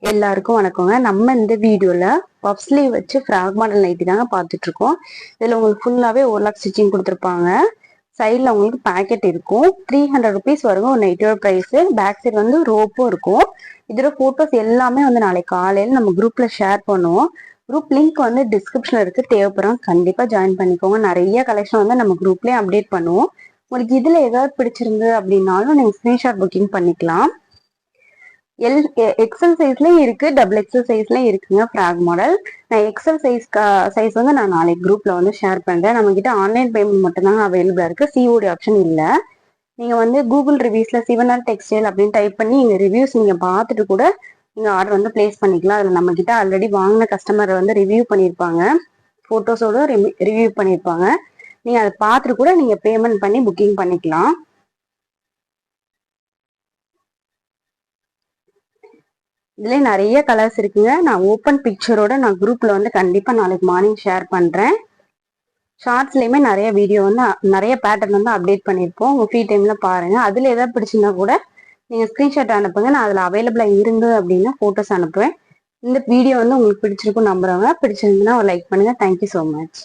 எல்லாருக்கும் வணக்கங்க. நம்ம இந்த வீடியோல பஃப் ஸ்லீவ் வச்சு ஃப்ராக் மாடல் நைட்டி தாங்க பார்த்துட்டு இருக்கோம். இதுல உங்களுக்கு ஃபுல்லாவே ஓவர்லாக் ஸ்டிச்சிங் கொடுத்துருப்பாங்க. சைட்ல உங்களுக்கு பாக்கெட் இருக்கும். 300 ருபீஸ் வருங்க ஒரு நைட்டியோட பிரைஸ். பேக் சைடு வந்து ரோப்பும் இருக்கும். இதோட போட்டோஸ் எல்லாமே வந்து நாளைக்கு காலையில நம்ம குரூப்ல ஷேர் பண்ணுவோம். குரூப் லிங்க் வந்து டிஸ்கிரிப்ஷன்ல இருக்கு. தேவைப்படுறோம் கண்டிப்பா ஜாயின் பண்ணிக்கோங்க. நிறைய கலெக்ஷன் வந்து நம்ம குரூப்லயே அப்டேட் பண்ணுவோம். உங்களுக்கு இதுல ஏதாவது பிடிச்சிருந்து அப்படின்னாலும் நீங்க ஸ்கிரீன்ஷாட் புக்கிங் பண்ணிக்கலாம். எக்ஸல் சைஸ்லயும் இருக்கு, டபுள் எக்ஸல் சைஸ்லயும் இருக்குங்க ஃப்ராக் மாடல். நான் எக்ஸல் சைஸ் வந்து நான் நாளைக்கு குரூப்ல வந்து ஷேர் பண்றேன். நம்ம கிட்ட ஆன்லைன் பேமெண்ட் மட்டும் தாங்க அவைலபிளா இருக்கு, சிஓடி ஆப்ஷன் இல்ல. நீங்க வந்து கூகுள் ரிவ்யூஸ்ல சிவனார் டெக்ஸ்டைல் அப்படின்னு டைப் பண்ணி நீங்க ரிவ்யூஸ் நீங்க பார்த்துட்டு கூட நீங்க ஆர்டர் வந்து பிளேஸ் பண்ணிக்கலாம். அதுல நம்ம கிட்ட ஆல்ரெடி வாங்கின கஸ்டமர் வந்து ரிவ்யூ பண்ணிருப்பாங்க, போட்டோஸோட ரிவ்யூ பண்ணிருப்பாங்க. நீங்க அதை பார்த்துட்டு கூட நீங்க பேமெண்ட் பண்ணி புக்கிங் பண்ணிக்கலாம். இதுல நிறைய கலர்ஸ் இருக்குங்க. நான் ஓப்பன் பிக்சரோட நான் குரூப்ல வந்து கண்டிப்பா நாளைக்கு மார்னிங் ஷேர் பண்றேன். ஷார்ட்ஸ்லயுமே நிறைய வீடியோ வந்து நிறைய பேட்டர்ன் வந்து அப்டேட் பண்ணிருப்போம். உங்க ஃப்ரீ டைம்ல பாருங்க. அதுல ஏதாவது பிடிச்சிருந்தா கூட நீங்க ஸ்கிரீன்ஷாட் அனுப்புங்க. நான் அதுல அவைலபிளா இருந்து அப்படின்னா போட்டோஸ் அனுப்புவேன். இந்த வீடியோ வந்து உங்களுக்கு பிடிச்சிருக்கும் நம்புறவங்க, பிடிச்சிருந்ததுன்னா ஒரு லைக் பண்ணுங்க. Thank you so much.